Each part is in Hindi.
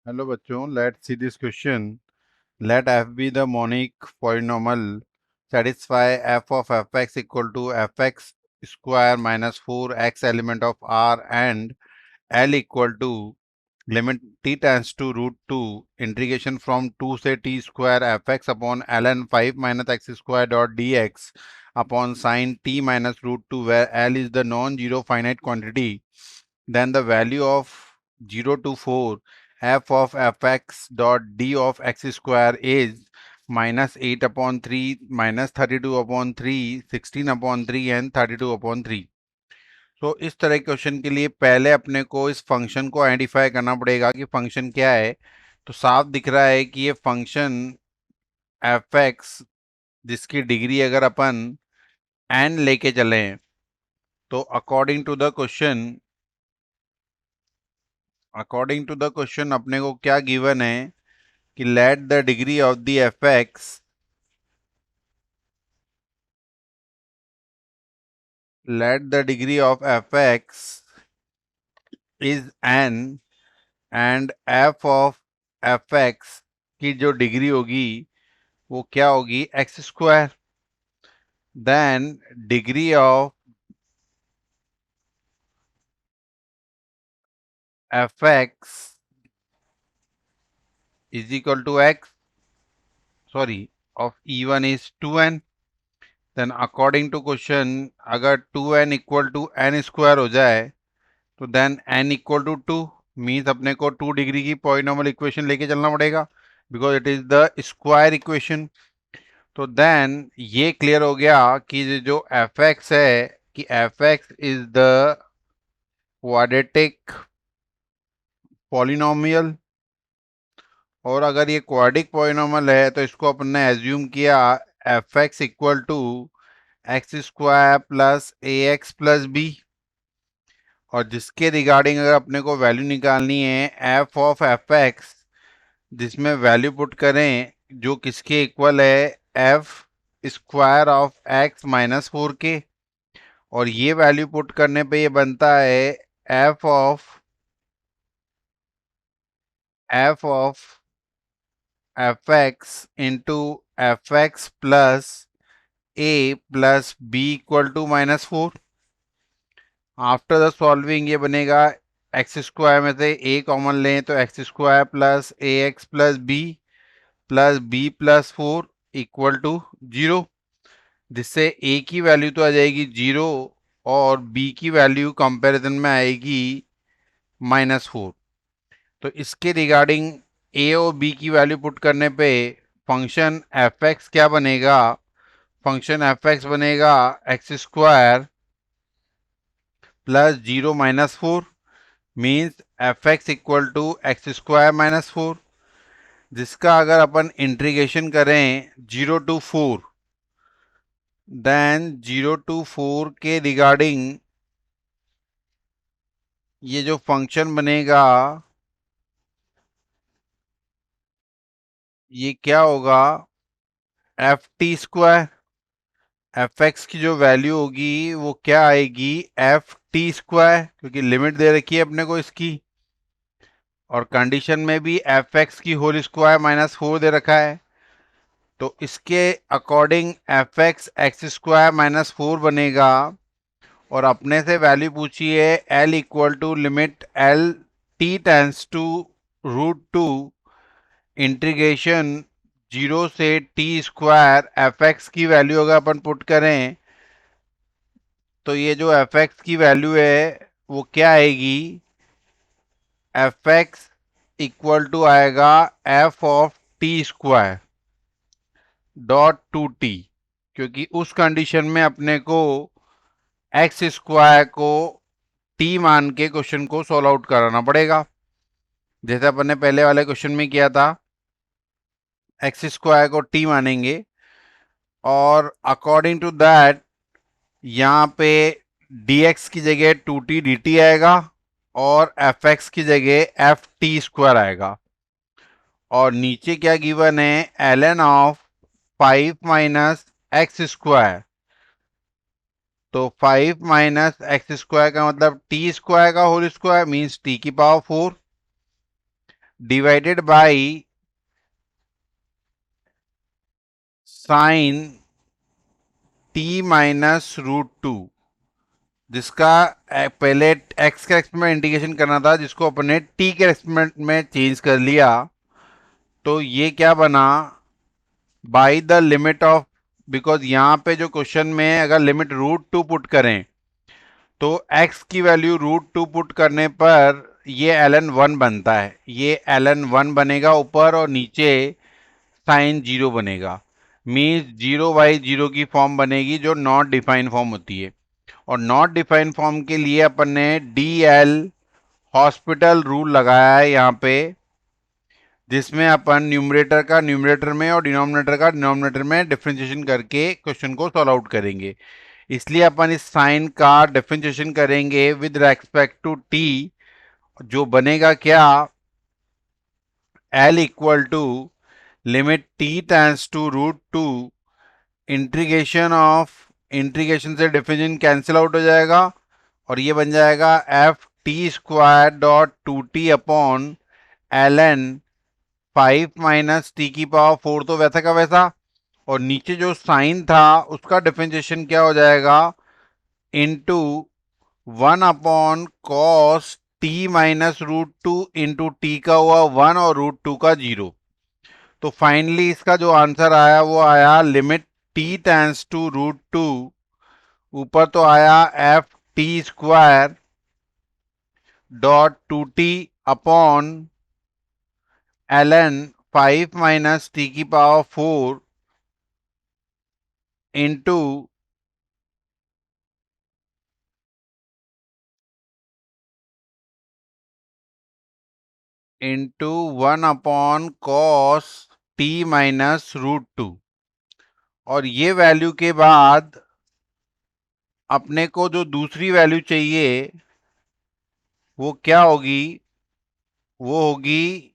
हेलो बच्चों, let's see this question. Let f be the monic polynomial. Satisfy f of fx equal to fx square minus 4x element of R and L equal to limit t tends to root 2 integration from 2 से t square fx upon ln 5 minus x square dot dx upon sin t minus root 2 where L is the non-zero finite quantity. Then the value of 0 to 4 f of fx dot d of x square is minus 8 upon 3, minus 32 upon 3, 16 upon 3 and 32 upon 3. तो इस तरह के क्वेश्चन के लिए पहले अपने को इस फंक्शन को आइडेंटिफाई करना पड़ेगा कि फंक्शन क्या है. तो साफ दिख रहा है कि ये फंक्शन एफ एक्स जिसकी डिग्री अगर अपन एन लेके चलें तो अकॉर्डिंग टू द क्वेश्चन अपने को क्या गिवन है कि let the degree of the F X is N and F of F X की जो डिग्री होगी वो क्या होगी X square. Then degree of F X is equal to X of E1 is 2n. Then according to question अगर 2n equal to n square हो जाए तो then n equal to 2 means अपने को 2 डिग्री की पॉलिनॉमियल इक्वेशन लेके चलना पड़ेगा because it is the square equation. तो देन ये क्लियर हो गया कि जो एफ एक्स है कि F X is the quadratic polynomial. और अगर ये क्वाड्रिक पॉलिनॉमियल है तो इसको अपन ने एज्यूम किया F X equal to X square plus A X plus B. और जिसके रिगार्डिंग अगर अपने को वैल्यू निकालनी है एफ ऑफ एफ एक्स जिसमें वैल्यू पुट करें जो किसके इक्वल है F square of X minus 4k. और ये वैल्यू पुट करने पे ये बनता है F of F X into F X plus A plus B equal to minus 4. After the solving ये बनेगा एक्स स्क्वायर में से ए कॉमन लें तो X square plus A X plus B plus 4 equal to 0. जिससे ए की वैल्यू तो आ जाएगी 0 और बी की वैल्यू कंपैरिजन में आएगी -4. तो इसके रिगार्डिंग ए और बी की वैल्यू पुट करने पे फंक्शन एफ एक्स क्या बनेगा. फंक्शन एफ एक्स बनेगा X square plus 0 minus 4 means F X equal to X square minus 4. जिसका अगर अपन इंटीग्रेशन करें 0 to 4 देन 0 to 4 के रिगार्डिंग ये जो फंक्शन बनेगा ये क्या होगा F T square. F X की जो वैल्यू होगी वो क्या आएगी एफ टी स्क्वायर क्योंकि लिमिट दे रखी है अपने को इसकी. और कंडीशन में भी एफ एक्स की होल स्क्वायर माइनस 4 दे रखा है. तो इसके according F X X square minus 4 बनेगा. और अपने से वैल्यू पूछी है L equal to limit L T tends to root 2 integration 0 से टी स्क्वायर एफ एक्स की वैल्यू अगर अपन पुट करें तो ये जो एफ एक्स की वैल्यू है वो क्या आएगी एफ एक्स इक्वल टू आएगा F of T square dot 2t क्योंकि उस कंडीशन में अपने को एक्स स्क्वायर को टी मान के क्वेश्चन को सॉल्व आउट कराना पड़ेगा जैसे अपन ने पहले वाले क्वेश्चन में किया था. एक्स स्क्वायर को टी मानेंगे और अकॉर्डिंग टू दैट यहाँ पे dx की जगह 2t dt आएगा और fx की जगह एफ टी स्क्वायर आएगा. और नीचे क्या गिवन है ln of 5 minus X square. तो 5 माइनस एक्स स्क्वायर का मतलब टी स्क्वायर का होल स्क्वायर मीन्स टी की power 4 divided by sine T minus root two, जिसका पहले एक्स के रेस्पेक्ट में इंटीग्रेशन करना था, जिसको अपने टी के रेस्पेक्ट में चेंज कर लिया। तो ये क्या बना, by the limit of, because यहाँ पे जो क्वेश्चन में अगर लिमिट रूट टू पुट करें तो x की वैल्यू रूट टू पुट करने पर ये ln वन बनता है, ये ln वन बनेगा ऊपर, और नीचे साइन जीरो बनेगा। मीन्स जीरो बाई जीरो की फॉर्म बनेगी जो नॉट डिफाइंड फॉर्म होती है। और नॉट डिफाइंड फॉर्म के लिए अपन ने डी एल हॉस्पिटल रूल लगाया है यहाँ पे, जिसमें अपन न्यूमरेटर का न्यूमरेटर में और डिनोमिनेटर का डिनोमिनेटर में डिफरेंशिएशन करके क्वेश्चन को सॉल्व आउट करेंगे। इसलिए अपन इस साइन का डिफरेंशिएशन करेंगे विद रेस्पेक्ट टू टी, जो बनेगा क्या, L equal to limit T tends to root two, integration of, integration से डिफरेंशिएशन कैंसिल आउट हो जाएगा, और ये बन जाएगा F T square dot two T upon L N five minus T की पावर फोर, तो वैसा का वैसा। और नीचे जो साइन था उसका डिफरेंशिएशन क्या हो जाएगा, into one upon cos T minus root two, into T का हुआ वन और रूट टू का जीरो। तो फाइनली इसका जो आंसर आया वो आया limit T tends to root two, ऊपर तो आया F T square dot two T upon L N five minus T की power four into one upon cos T minus root two. और ये वैल्यू के बाद अपने को जो दूसरी वैल्यू चाहिए वो क्या होगी, वो होगी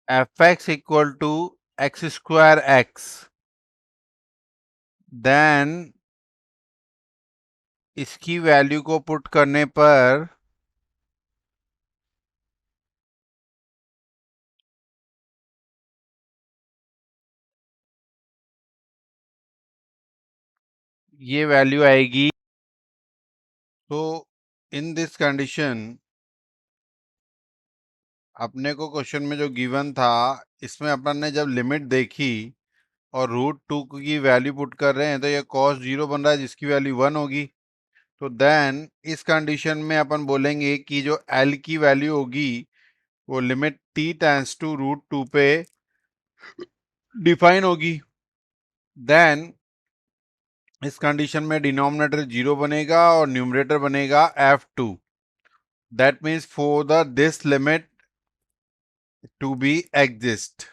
F X equal to X square X. Then इसकी वैल्यू को पुट करने पर ये वैल्यू आएगी। तो इन दिस कंडीशन अपने को क्वेश्चन में जो गिवन था, इसमें अपन ने जब लिमिट देखी और रूट टू की वैल्यू पुट कर रहे हैं तो ये कॉस जीरो बन रहा है जिसकी वैल्यू वन होगी। तो देन इस कंडीशन में अपन बोलेंगे कि जो एल की वैल्यू होगी वो limit T tends to root two पे डिफाइन होगी। देन इस कंडीशन में डिनोमिनेटर जीरो बनेगा और न्यूमरेटर बनेगा F two. That means for the this limit to be exist,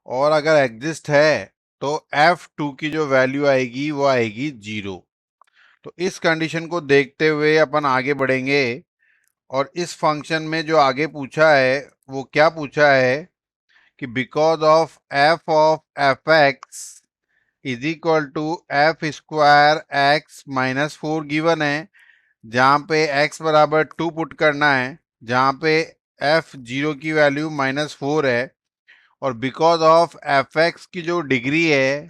और अगर एग्जिस्ट है तो एफ टू की जो वैल्यू आएगी वो आएगी जीरो। तो इस कंडीशन को देखते हुए अपन आगे बढ़ेंगे, और इस फंक्शन में जो आगे पूछा है वो क्या पूछा है कि because of F X is equal to F square X minus four given है, जहाँ पे x बराबर टू पुट करना है, जहाँ पे एफ जीरो की वैल्यू माइनस फोर है, और बिकॉज ऑफ एफ एक्स की जो डिग्री है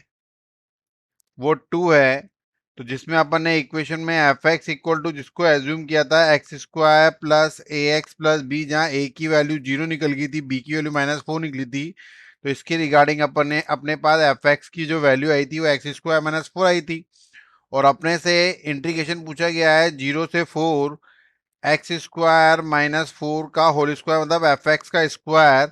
वो टू है। तो जिसमें अपन ने इक्वेशन में एफ एक्स इक्वल टू, जिसको एज्यूम किया था x square plus A X plus B, जहाँ ए की वैल्यू जीरो निकल गई थी, बी की वैल्यू माइनस फोर निकली थी, तो इसके रिगार्डिंग अपन ने अपने पास एफ एक्स की जो वैल्यू आई थी वो एक्स स्क्वायर माइनस फोर आई थी। और अपने से इंटीग्रेशन पूछा गया है जीरो से four, X square minus four का होल स्क्वायर, मतलब एफ एक्स का square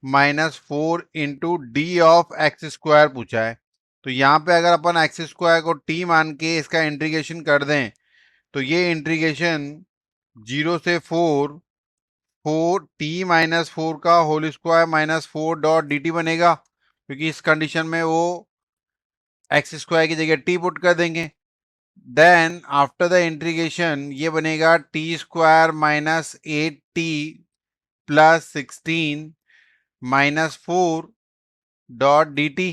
minus four into D of X square पूछा है। तो यहाँ पे अगर अपन एक्स स्क्वायर को टी मान के इसका इंटीग्रेशन कर दें तो ये इंटीग्रेशन जीरो से four, four T minus four का whole square minus four dot D T बनेगा, क्योंकि इस कंडीशन में वो एक्स स्क्वायर की जगह टी पुट कर देंगे। देन आफ्टर द इंटीग्रेशन ये बनेगा T square minus at T plus sixteen minus 4 dot dt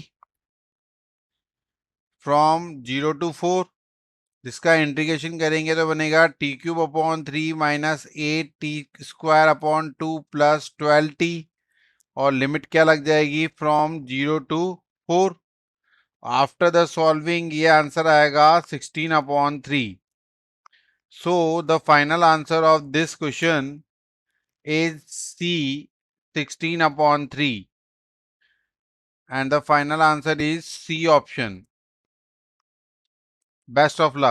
from 0 to 4, जिसका इंटीग्रेशन करेंगे तो बनेगा T cube upon 3 minus 8 T square upon 2 plus 12 T, और लिमिट क्या लग जाएगी from 0 to 4। After the solving ये आंसर आएगा 16 upon 3। So the final answer of this question is C, 16 upon 3, and the final answer is C option. Best of luck.